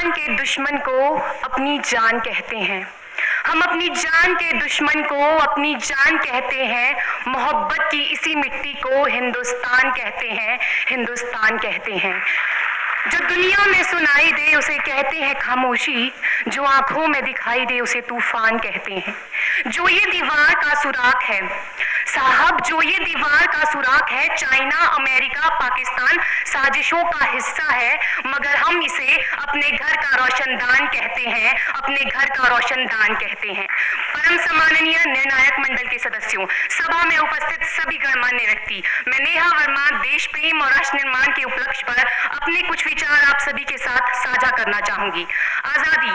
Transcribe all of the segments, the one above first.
जान के दुश्मन को अपनी जान कहते हैं। हम अपनी जान के दुश्मन को अपनी जान कहते हैं। मोहब्बत की इसी मिट्टी को हिंदुस्तान कहते हैं, हिंदुस्तान कहते हैं। जो दुनिया में सुनाई दे उसे कहते हैं खामोशी, जो आंखों में दिखाई दे उसे तूफान कहते हैं। जो ये दीवार का सुराख है साहब, जो ये दीवार का सुराख है, चाइना, अमेरिका, पाकिस्तान साजिशों का हिस्सा है, मगर हम इसे अपने घर का रोशनदान कहते हैं, अपने घर का रोशनदान कहते हैं। परम सम्माननीय निर्णायक मंडल के सदस्यों, सभा में उपस्थित सभी गणमान्य व्यक्ति, मैं नेहा वर्मा देश प्रेम और राष्ट्र निर्माण के उपलक्ष्य पर अपने कुछ विचार आप सभी के साथ साझा करना चाहूंगी। आजादी,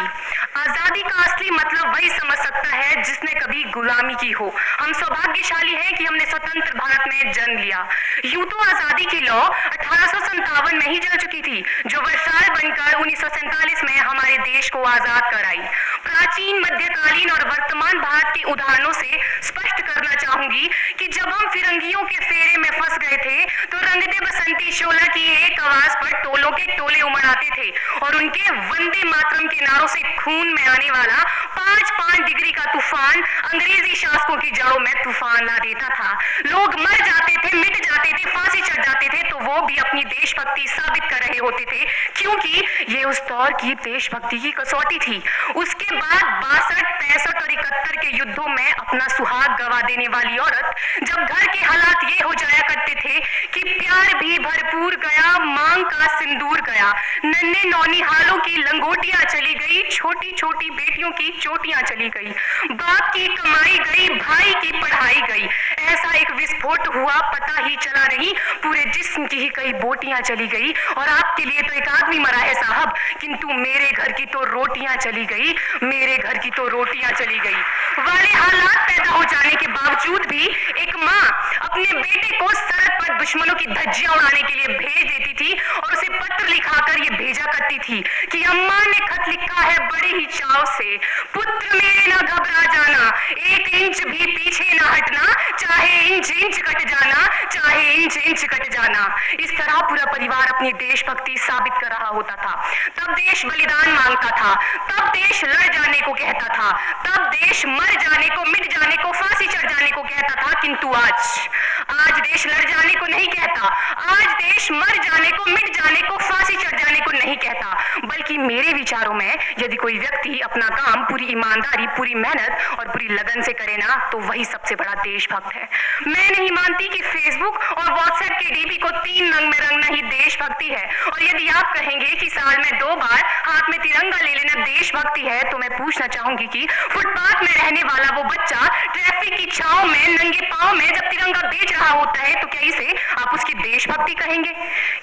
आजादी का असली मतलब वही समझ सकता है जिसने कभी गुलामी की हो। हम सौभाग्यशाली हैं कि हमने स्वतंत्र भारत में जन्म लिया। यूं तो आजादी की लौ 1857 में ही जल चुकी थी, जो वर्षाल बनकर 1947 में हमारे देश को आजाद कराई। प्राचीन, मध्यकालीन और वर्तमान भारत के उदाहरणों से स्पष्ट करना चाहूंगी कि जब हम फिरंगियों के फेरे में फंस गए थे तो रंगदे बसंती शोला की एक आवाज पर टोलों के टोले उमड़ आते थे और उनके वंदे मातरम के नारों से खून में आने वाला 5-5 डिग्री का तूफान अंग्रेजी शासकों की जड़ों में तूफान ला देता था। लोग मर जाते थे, मिट जाते थे, फांसी चढ़ जाते थे, तो वो भी अपनी देशभक्ति साबित कर रहे होते थे, क्योंकि ये उस दौर की देशभक्ति की कसौटी थी। उसके बाद 62, 65 और 71 के युद्धों में अपना सुहाग गवा देने वाली औरत, जब घर के हालात ये हो जाया करते थे कि प्यार भी भरपूर गया, मांग का सिंदूर गया, नन्हे नौनिहालों की लंगोटियां चली गई, छोटी छोटी बेटियों की चोटियां चली गई, बाप की कमाई गई, भाई की पढ़ाई गई, ऐसा एक विस्फोट हुआ पता ही चला नहीं, पूरे जिस्म की ही कई बोटियां चली गई। और आपके लिए तो एक आदमी मरा है साहब, किंतु मेरे घर की तो रोटियां चली गई, मेरे घर की तो रोटियां चली गई वाले हालात पैदा हो जाने के बावजूद भी एक माँ अपने बेटे को सरहद पर दुश्मनों की धज्जियां उड़ाने के लिए भेज देती थी और उसे पत्र लिखाकर ये भेजा करती थी कि अम्मा ने खत लिखा है बड़े ही चाव से, पुत्र मेरे ना घबरा जाना, 1 इंच भी पीछे ना हटना, चाहे इंच इंच कट जाना, चाहे इंच इंच कट जाना। इस तरह पूरा परिवार अपनी देशभक्ति साबित कर रहा होता था। तब देश बलिदान मांगता था, तब देश लड़ जाने को कहता था, तब देश मर जाने को, मिट जाने को, फांसी चढ़ जाने को कहता था, किंतु आज देश लड़ जाने को नहीं कहता, आज देश मर जाने को, मिट जाने को, फांसी चढ़ जाने को नहीं कहता, बल्कि मेरे विचारों में यदि कोई व्यक्ति अपना काम पूरी ईमानदारी, पूरी मेहनत और पूरी लगन से करे ना, तो वही सबसे बड़ा देशभक्त है। मैं नहीं मानती कि फेसबुक और व्हाट्सएप के डीपी को 3 रंग में रंगना ही देशभक्ति है। और यदि आप कहेंगे कि साल में 2 बार हाथ में तिरंगा ले लेना देशभक्ति है, तो मैं पूछना चाहूंगी कि फुटपाथ में रहने वाला वो बच्चा ट्रैफिक की छांव में नंगे पांव में जब तिरंगा बेच रहा होता है, तो क्या इसे आप उसकी देशभक्ति कहेंगे?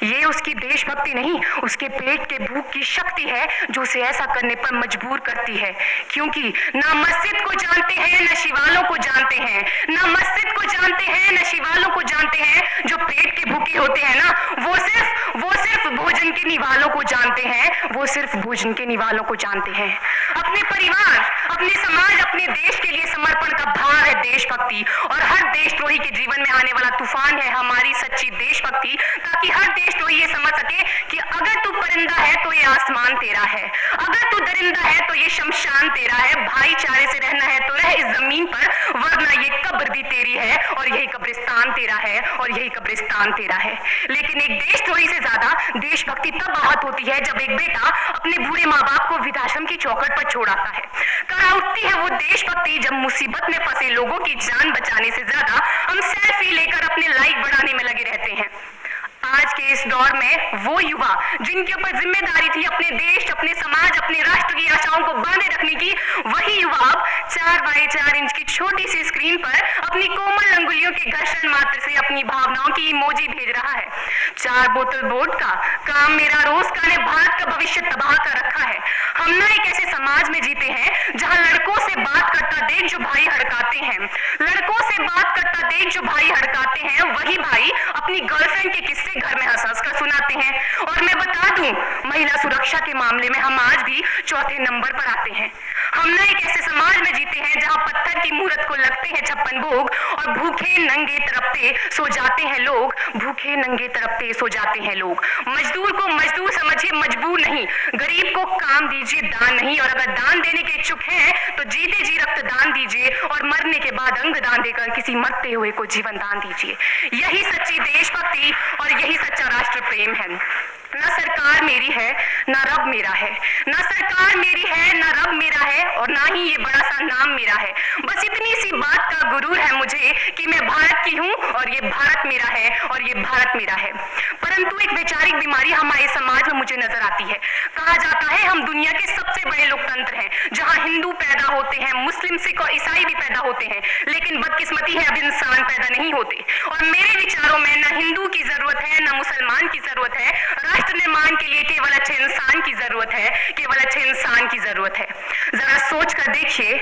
ये उसकी देशभक्ति नहीं, उसके पेट के भूख की शक्ति है जो उसे ऐसा करने पर मजबूर करती है। क्योंकि ना मस्जिद को जानते हैं, न शिवालों को जानते हैं, ना मस्जिद को जानते हैं, न शिवालों को जानते हैं। जो पेट के भूखे होते हैं ना, वो सिर्फ भोजन के निवालों को जानते हैं, वो सिर्फ भोजन के निवालों को जानते हैं। अपने परिवार, अपने समाज, अपने देश के लिए समर्पण का भाव है देशभक्ति। और हर देशद्रोही के जीवन में आने वाला तूफान है हमारी सच्ची देशभक्ति, ताकि हर देशद्रोही ये समझ सके कि अगर तू परिंदा है तो ये आसमान तेरा है, अगर तू दरिंदा है तो ये शमशान तेरा है, भाईचारे से रहना है तो रह इस जमीन पर, वरना ये कब्र भी तेरी है और यही कब्रिस्तान तेरा है और यही कब्रिस्तान तेरा है। लेकिन एक देशद्रोही से ज्यादा देशभक्ति तब आहत होती है जब एक बेटा अपने बूढ़े माँ बाप को वृद्धाश्रम की चौखट पर छोड़ आता है। करा उठती है वो देशभक्ति जब मुसीबत में फंसे लोगों की जान बचाने से ज्यादा हम सेल्फी लेकर अपने लाइक बढ़ाने में लगे रहते हैं। आज के इस दौर में वो युवा जिनके ऊपर जिम्मेदारी थी अपने देश, अपने समाज, अपने राष्ट्र की आशाओं को बांधे रखने की, वही युवा अब 4x4 इंच की छोटी सी स्क्रीन पर अपनी कोमल अंगुलियों के घर्षण मात्र से अपनी भावनाओं की इमोजी भेज रहा है। 4 बोतल वोडका काम मेरा रोज का ने भारत का भविष्य तबाह कर रखा है। हम ना एक ऐसे समाज में जीते हैं जहां लड़कों से बात करता देख जो भाई हड़काते हैं, लड़कों से बात करता देख जो भाई हड़काते हैं, वही भाई अपनी गर्लफ्रेंड के किस्से घर में हंस हंस कर सुनाते हैं। और मैं बता दूं क्यों महिला सुरक्षा के मामले में हम आज भी चौथे नंबर पर आते हैं। हम न एक ऐसे समाज में जीते हैं जहां पत्थर की मूरत को लगते हैं 56 भोग और भूखे नंगे तड़पते सो जाते हैं लोग, भूखे नंगे तड़पते सो जाते हैं लोग। मजदूर को मजदूर समझिए, मजबूर नहीं। गरीब को काम दीजिए, दान नहीं। और अगर दान देने के इच्छुक हैं तो जीते जी रक्त दान दीजिए और मरने के बाद अंग दान देकर किसी मरते हुए को जीवन दान दीजिए। यही सच्ची देशभक्ति और यही सच्चा राष्ट्र प्रेम है। ना सरकार मेरी है ना रब मेरा है, ना सरकार मेरी है ना रब मेरा है और ना ही ये बड़ा सा नाम मेरा है। बस इतनी सी बात का गुरूर है मुझे कि मैं भारत की हूँ और ये भारत मेरा है और ये भारत मेरा है। परंतु एक वैचारिक बीमारी हमारे समाज में मुझे नजर आती है। कहा जाता है हम दुनिया के सबसे बड़े लोकतंत्र हैं, जहां हिंदू पैदा होते हैं, मुस्लिम, सिख और ईसाई भी पैदा होते हैं, लेकिन बदकिस्मती है अब इंसान पैदा नहीं होते। और मेरे विचारों में न हिंदू की जरूरत है न मुसलमान की जरूरत है। राष्ट्र निर्माण के लिए केवल अच्छे इंसान की जरूरत है, केवल अच्छे इंसान की जरूरत है। जरा सोच कर देखिए,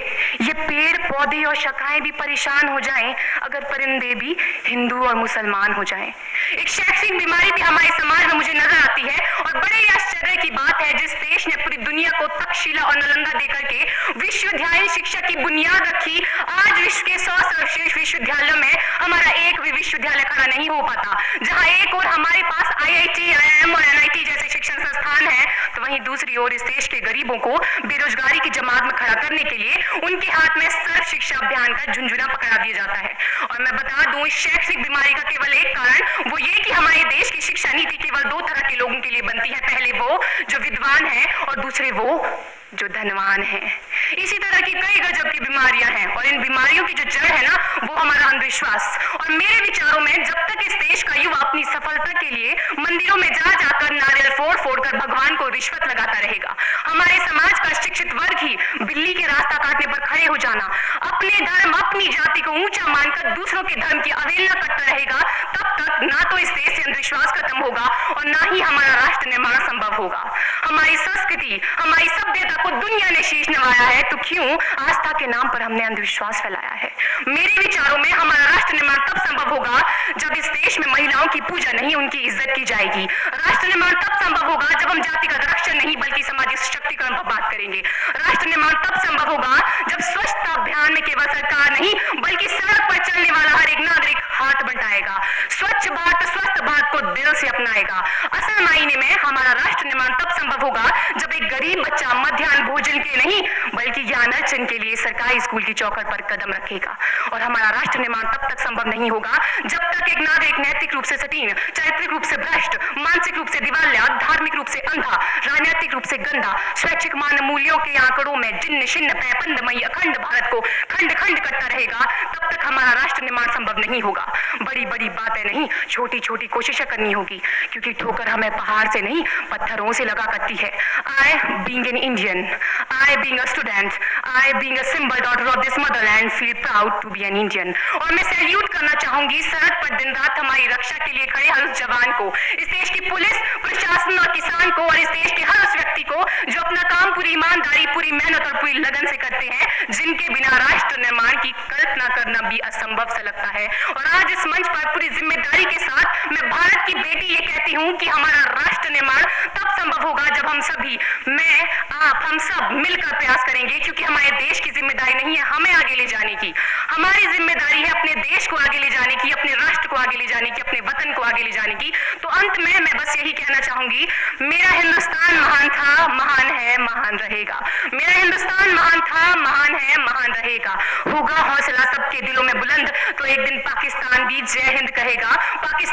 ये पेड़ पौधे और शाखाएं भी परेशान हो जाएं अगर परिंदे भी हिंदू और मुसलमान हो जाएं। एक शैक्षणिक बीमारी भी हमारे समाज में मुझे नजर आती है और बड़े ही आश्चर्य की बात है, जिस देश ने पूरी दुनिया को तक्षशिला और नालंदा देकर के विश्वविद्यालय शिक्षा की बुनियाद रखी, आज विश्व के 100 सर्वश्रेष्ठ विश्वविद्यालयों में हमारा एक भी विश्वविद्यालय खड़ा नहीं हो पाता। जहां एक और हमारे पास IIT, IIM और NIT जैसे शिक्षण संस्थान है, तो वहीं दूसरी ओर इस देश के गरीबों को बेरोजगारी की जमात में खड़ा करने के लिए उनके हाथ में सर्व शिक्षा अभियान का झुंझुना पकड़ा दिया जाता है। और मैं बता दूं, इस शैक्षिक बीमारी का केवल एक कारण वो ये कि हमारे देश की शिक्षा नीति केवल 2 तरह के लोगों के लिए बनती है। पहले वो जो विद्वान है और दूसरे वो जो धनवान है। इसी तरह की कई गजब की बीमारियां हैं और इन बीमारियों की जो जड़ है ना, वो हमारा अंधविश्वास। और मेरे विचारों में जब तक इस देश का युवा अपनी सफलता के लिए मंदिरों में जा जाकर नारियल फोड़ फोड़ कर भगवान को रिश्वत लगाता रहेगा, हमारे समाज का शिक्षित वर्ग ही बिल्ली के रास्ता काटने पर खड़े हो जाना, अपने धर्म अपनी जाति को ऊंचा मानकर दूसरों के धर्म की अवहेलना करता रहेगा, तब तक ना तो इस देश से अंधविश्वास खत्म होगा और ना ही हमारा राष्ट्र निर्माण संभव होगा। हमारी संस्कृति, हमारी सभ्यता को दुनिया ने शीश नवाया है, तो क्यों आस्था के नाम पर हमने अंधविश्वास फैलाया है? मेरे विचारों में हमारा राष्ट्र निर्माण तब संभव होगा जब इस देश में महिलाओं की पूजा नहीं, उनकी इज्जत की जाएगी। राष्ट्र निर्माण तब संभव होगा जब हम जातिगत रक्षण नहीं बल्कि सामाजिक सशक्तिकरण पर बात करेंगे। राष्ट्र निर्माण तब संभव होगा जब स्वच्छता अभियान में केवल सरकार नहीं बल्कि सड़क पर चलने वाला हर एक नागरिक हाथ बंटाएगा, स्वच्छ भारत स्वस्थ भारत को दिल से अपनाएगा। असल मायने में हमारा राष्ट्र निर्माण तब संभव होगा जब एक गरीब बच्चा मध्याह्न भोजन के नहीं बल्कि ज्ञानार्जन के लिए सरकारी स्कूल की चौखट पर कदम रखेगा। और हमारा राष्ट्र निर्माण तब तक संभव नहीं होगा जब तक एक नागरिक नैतिक रूप से सतीन, चारित्रिक रूप से भ्रष्ट, मानसिक रूप से दिवालिया, धार्मिक रूप से अंधा, राजनीतिक रूप से गंदा, स्वैच्छिक मान मूल्यों के आंकड़ों में जिन्न शिन्न पैपंदमयी अखंड भारत को खंड खंड करता रहेगा, तब तक हमारा राष्ट्र निर्माण संभव नहीं होगा। बड़ी बड़ी बातें नहीं, छोटी छोटी कोशिशें करनी होगी, क्योंकि ठोकर हमें पहाड़ से नहीं पत्थरों से लगा करती है। I being an Indian, I being a student, I being a symbol daughter of this motherland feel proud to be an Indian। और मैं सैल्यूट करना चाहूंगी सड़क पर दिन रात हमारी रक्षा के लिए खड़े हर उस जवान को, इस देश की पुलिस, प्रशासन और किसान को, और इस देश के हर उस व्यक्ति को जो अपना काम पूरी ईमानदारी, पूरी मेहनत और पूरी लगन से करते हैं, जिनके बिना राष्ट्र निर्माण की कल्पना करना भी असंभव सा लगता है। और आज इस मंच पर पूरी जिम्मेदारी के साथ मैं भारत की बेटी ये कहती हूँ कि हमारा राष्ट्र निर्माण तब संभव होगा जब हम सभी, मैं, आप, हम सब मिलकर प्रयास करेंगे, क्योंकि हमारे देश की जिम्मेदारी नहीं है हमें आगे ले जाने की, हमारी जिम्मेदारी है अपने देश को आगे ले जाने की, अपने राष्ट्र को आगे ले जाने की, अपने वतन को आगे ले जाने की। तो अंत में मैं बस यही कहना चाहूंगी, मेरा हिंदुस्तान महान था, महान है, महान रहेगा। मेरा हिंदुस्तान महान था, महान है, महान रहेगा। होगा हौसला सबके दिलों में बुलंद तो एक दिन पाकिस्तान भी जय हिंद कहेगा। पाकिस्तान